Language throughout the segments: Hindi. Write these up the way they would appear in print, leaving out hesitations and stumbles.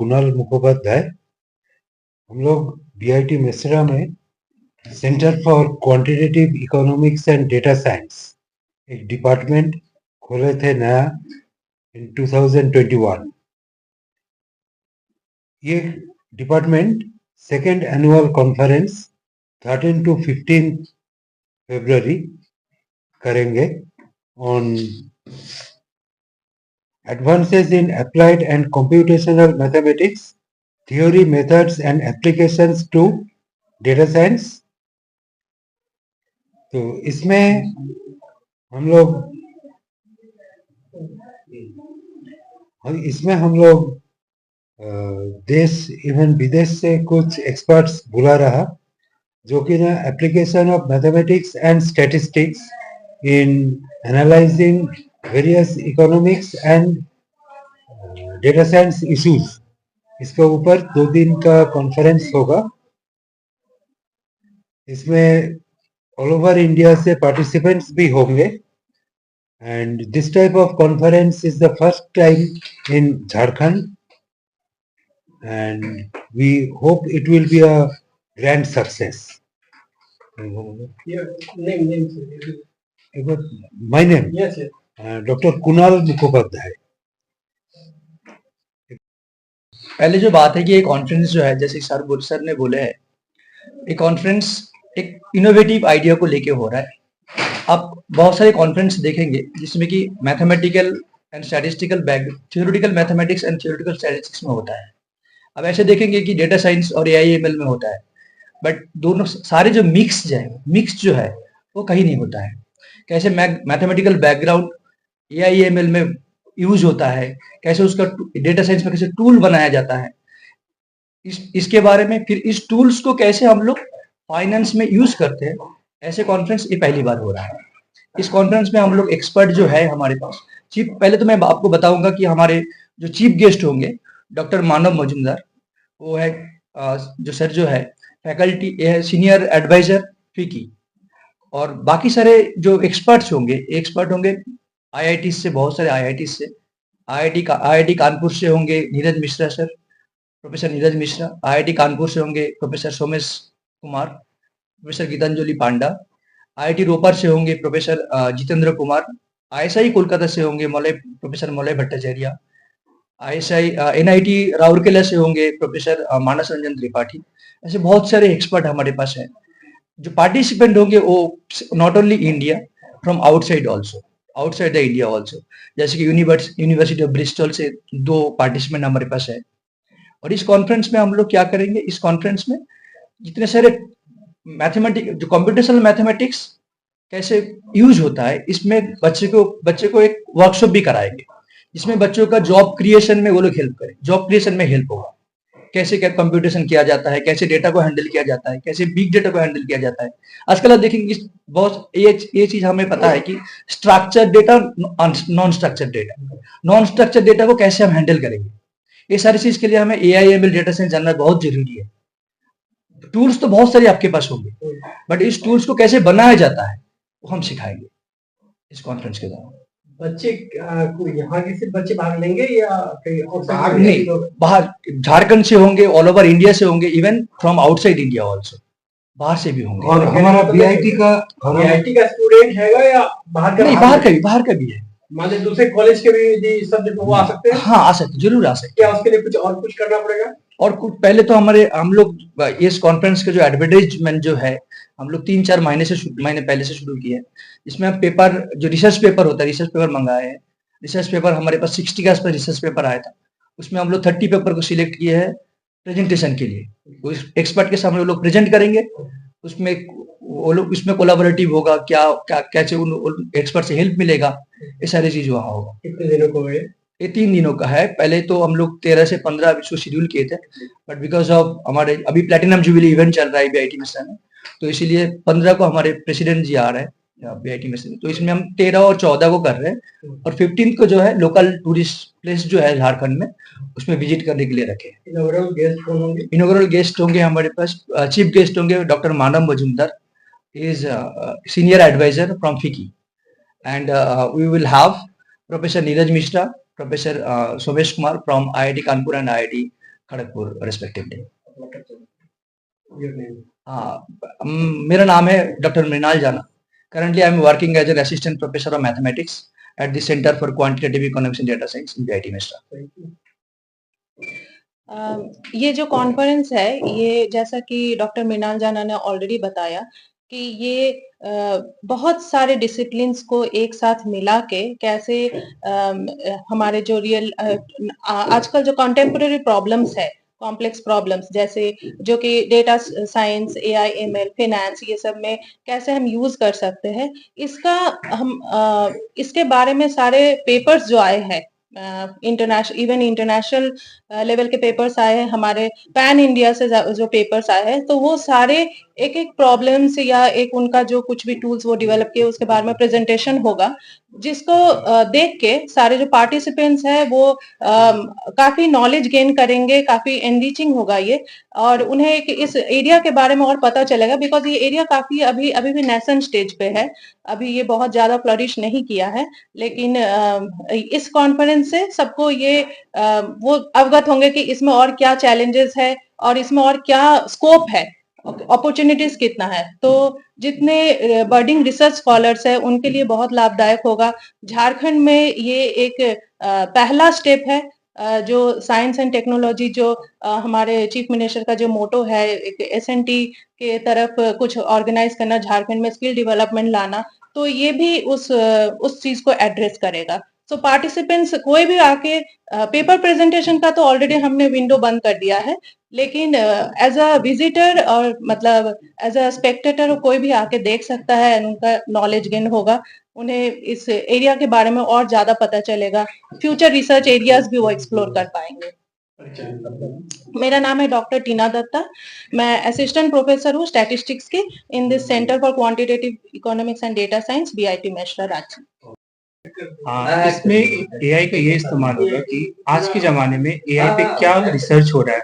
कुणाल मुखोपाध्याय। हम लोग बीआईटी मेसरा में centre for quantitative economics and data science एक डिपार्टमेंट खोले थे नया इन 2021। ये department second annual conference 13 to 15 फरवरी करेंगे on advances in applied and computational mathematics, theory, methods and applications to data science। तो इसमें हम लोग देश एवं विदेश से कुछ एक्सपर्ट्स बुला रहा, जो कि ना application of mathematics and statistics in analysing various economics and data science issues, इसके ऊपर 2 दिन का कॉन्फ्रेंस होगा। इसमें ऑल ओवर इंडिया से पार्टिसिपेंट्स भी होंगे and this type of conference is the first time in Jharkhand and we hope it will be a grand success. My name doctor Kunal Mukhopadhyay. पहले जो बात है कि ये कॉन्फ्रेंस जो है, जैसे सर ने बोले है, ये कॉन्फ्रेंस एक इनोवेटिव आइडिया को लेके हो रहा है। आप बहुत सारे कॉन्फ्रेंस देखेंगे जिसमें कि mathematical and statistical theoretical mathematics and theoretical statistics में होता है। अब ऐसे देखेंगे कि डेटा साइंस और एआईएमएल में होता है, बट दोनों सारे जो मिक्स जो है वो कहीं नहीं होता है। कैसे मैथमेटिकल बैकग्राउंड एआईएमएल में यूज होता है, कैसे उसका डेटा साइंस में कैसे टूल बनाया जाता है, इसके बारे में, फिर इस टूल्स को कैसे हम लोग फाइनेंस में यूज करते हैं, ऐसे कॉन्फ्रेंस ये पहली बार हो रहा है। इस कॉन्फ्रेंस में हम लोग एक्सपर्ट जो है हमारे पास पहले तो मैं आपको बताऊंगा कि हमारे जो चीफ गेस्ट होंगे डॉक्टर मानव मजुमदार, वो है जो सर जो है फैकल्टी सीनियर एडवाइजर फिकी, और बाकी सारे जो एक्सपर्ट होंगे आईआईटी से, बहुत सारे आईआईटी से, आईआईटी कानपुर से होंगे Neeraj Mishra sir, professor Neeraj Mishra. IIT Kanpur से होंगे प्रोफेसर सोमेश कुमार, प्रोफेसर गीतांजलि पांडा। आईआईटी रोपर से होंगे प्रोफेसर जितेंद्र कुमार। आईएसआई कोलकाता से होंगे professor Malay Bhattacharya. ISI NIT Rourkela से होंगे प्रोफेसर मानस रंजन त्रिपाठी। ऐसे बहुत सारे एक्सपर्ट हमारे पास हैं। जो पार्टिसिपेंट होंगे वो not only India, from outside the India also. जैसे कि यूनिवर्सिटी ऑफ ब्रिस्टल से 2 पार्टिसिपेंट हमारे पास है। और इस कॉन्फ्रेंस में हम लोग क्या करेंगे, इस कॉन्फ्रेंस में जितने सारे जो कंप्यूटेशनल मैथमेटिक्स कैसे यूज होता है, इसमें बच्चे को एक वर्कशॉप भी कराएंगे, जिसमें बच्चों का जॉब क्रिएशन में वो लोग हेल्प करें। जॉब क्रिएशन में हेल्प होगा, कैसे क्या कंप्यूटेशन किया जाता है, कैसे डेटा को हैंडल किया जाता है, कैसे बिग डेटा को हैंडल किया जाता है। आजकल आप देखेंगे बहुत ये चीज हमें पता है कि structure data, non structure data को कैसे हम हैंडल करेंगे, ये सारी चीज के लिए हमें एआईएमएल डेटा साइंस जानना बहुत जरूरी है। टूल्स तो बहुत सारे आपके पास होंगे, बट इस टूल्स को कैसे बनाया जाता है वो हम सिखाएंगे इस कॉन्फ्रेंस के दौरान। बच्चे यहाँ के सिर्फ बच्चे भाग लेंगे या भाग नहीं, बाहर झारखंड से होंगे, ऑल ओवर इंडिया से होंगे, even from outside India also, बाहर से भी होंगे। और हमारा बीआईटी का स्टूडेंट है या बाहर का? नहीं, बाहर का भी है। मान दूसरे कॉलेज के भी सब्जेक्ट वो आ सकते हैं? हाँ, आ सकते, जरूर आ सकते। क्या उसके लिए कुछ करना पड़ेगा? और कुछ पहले तो हम लोग इस कॉन्फ्रेंस के जो एडवर्टाइजमेंट जो है, हम लोग 3-4 महीने पहले से शुरू किए हैं। इसमें हम पेपर, जो रिसर्च पेपर होता है, रिसर्च पेपर मंगाए हैं। रिसर्च पेपर हमारे पास 60 के आसपास रिसर्च पेपर आया था। उसमें हम लोग 30 पेपर को सिलेक्ट किए हैं प्रेजेंटेशन के लिए। उस एक्सपर्ट के सामने वो लोग प्रेजेंट करेंगे, उसमें वो लोग इसमें कोलैबोरेटिव होगा, कैसे उन एक्सपर्ट से हेल्प मिलेगा, ये सारी चीज वहाँ होगा। कितने दिनों को है ये? 3 दिनों का है। पहले तो हम लोग 13 से 15 इसको शेड्यूल किए थे, बट बिकॉज ऑफ हमारे अभी प्लेटिनम जुबिली इवेंट चल रहा है बीआईटी मिश्रा में, तो इसीलिए 15 को हमारे प्रेसिडेंट जी आ रहे हैं बीआईटी मिश्रा में, तो इसमें हम 13 और 14 को कर रहे हैं। और 15 को जो है लोकल टूरिस्ट प्लेस जो है झारखंड में, उसमें विजिट करने के लिए रखे। इनॉग्रेल गेस्ट होंगे हमारे पास, चीफ गेस्ट होंगे doctor Manav Majumdar, is senior advisor from FICCI, and we will have professor Neeraj Mishra, Professor Somesh Kumar from IIT Kanpur and IIT Kharagpur respectively. Your name. मेरा नाम है doctor Mrinal Jana. Currently I am working as an assistant professor of mathematics at the centre for quantitative economics and data science in BIT Mesra. Thank you. ये जो कॉन्फ्रेंस है, ये जैसा कि डॉक्टर मृणाल जाना ने ऑलरेडी बताया कि ये बहुत सारे डिसिप्लिन्स को एक साथ मिला के कैसे हमारे जो रियल आजकल जो कंटेम्पररी प्रॉब्लम्स है, कॉम्प्लेक्स प्रॉब्लम्स जैसे जो कि data science, AI, ML, finance, ये सब में कैसे हम यूज कर सकते हैं, इसका हम इसके बारे में सारे पेपर्स जो आए हैं, इंटरनेशनल लेवल के पेपर्स आए हैं, हमारे पैन इंडिया से जो पेपर्स आए हैं, तो वो सारे एक एक प्रॉब्लम से या एक उनका जो कुछ भी टूल्स वो डेवलप किए उसके बारे में प्रेजेंटेशन होगा, जिसको देख के सारे जो पार्टिसिपेंट्स हैं वो काफी नॉलेज गेन करेंगे, काफी एनरिचिंग होगा ये, और उन्हें एक इस एरिया के बारे में और पता चलेगा, बिकॉज ये एरिया काफी अभी भी नेसेंट स्टेज पे है, अभी ये बहुत ज्यादा फ्लरिश नहीं किया है, लेकिन इस कॉन्फ्रेंस से सबको ये वो अवगत होंगे कि इसमें और क्या चैलेंजेस है और इसमें और क्या स्कोप है, अपॉर्चुनिटीज कितना है। तो जितने बर्डिंग रिसर्च स्कॉलर्स है उनके लिए बहुत लाभदायक होगा। झारखंड में ये एक पहला स्टेप है, जो साइंस एंड टेक्नोलॉजी जो हमारे चीफ मिनिस्टर का जो मोटो है, एक एसएनटी के तरफ कुछ ऑर्गेनाइज करना, झारखंड में स्किल डेवलपमेंट लाना, तो ये भी उस चीज को एड्रेस करेगा। सो पार्टिसिपेंट्स कोई भी आके पेपर प्रेजेंटेशन का तो ऑलरेडी हमने विंडो बंद कर दिया है, लेकिन एज अ विजिटर और मतलब एज अ स्पेक्टेटर कोई भी आके देख सकता है, उनका नॉलेज गेन होगा, उन्हें इस एरिया के बारे में और ज्यादा पता चलेगा, फ्यूचर रिसर्च एरियाज भी वो एक्सप्लोर कर पाएंगे। मेरा नाम है डॉक्टर टीना दत्ता, मैं असिस्टेंट प्रोफेसर हूँ स्टैटिस्टिक्स की in this centre for quantitative economics and data science, BIT Mesra, Ranchi. इसमें एआई का ये इस्तेमाल होगा कि आज के जमाने में एआई पे क्या रिसर्च हो रहा है।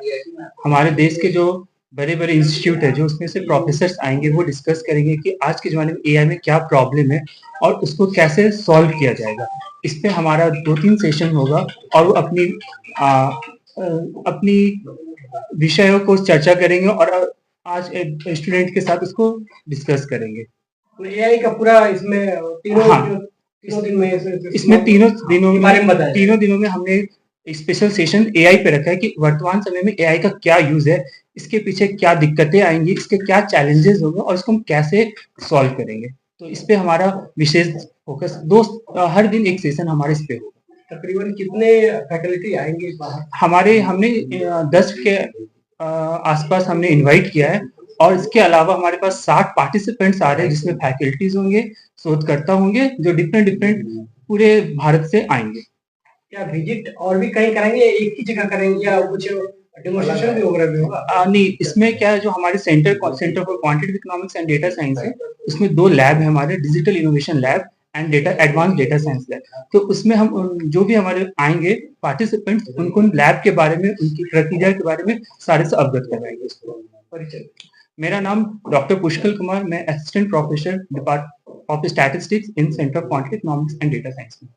हमारे देश के जो बड़े बड़े इंस्टीट्यूट है, जो उसमें से प्रोफेसर्स आएंगे, वो डिस्कस करेंगे कि आज के जमाने में एआई में क्या प्रॉब्लम है और उसको कैसे सॉल्व किया जाएगा। इस पे हमारा 2-3 सेशन होगा और वो अपनी विषयों को चर्चा करेंगे और आज स्टूडेंट के साथ उसको डिस्कस करेंगे। तो एआई का पूरा इसमें तीनों दिन में इसमें तीनों दिनों में हमने स्पेशल सेशन एआई पे रखा है कि वर्तमान समय में एआई का क्या यूज है, इसके पीछे क्या दिक्कतें आएंगी, इसके क्या चैलेंजेस होंगे और इसको हम कैसे सॉल्व करेंगे। तो इस पे हमारा विशेष फोकस हर दिन एक सेशन हमारे इस पे होगा। तकरीबन कितने फैकल्टी आएंगे बाहर? हमने 10 के आसपास हमने इनवाइट किया है और इसके अलावा हमारे पास 60 पार्टिसिपेंट्स आ रहे हैं, जिसमें फैकल्टीज होंगे, शोधकर्ता होंगे, जो डिफरेंट पूरे भारत से आएंगे। क्या विजिट और भी कहीं करेंगे, एक ही जगह करेंगे या कुछ डेमोन्स्ट्रेशन भी होगा? नहीं, इसमें क्या है, जो हमारे centre for quantitative economics and data science है, उसमें 2 लैब है हमारे, digital innovation lab and advance data science lab. तो उसमें हम जो भी हमारे आएंगे पार्टिसिपेंट्स, उनको लैब के बारे में, उनकी प्रक्रिया के बारे में सारे से अवगत कराएंगे। मेरा नाम डॉक्टर पुष्कल कुमार, मैं assistant professor department of statistics in centre of quantitative economics and data science में।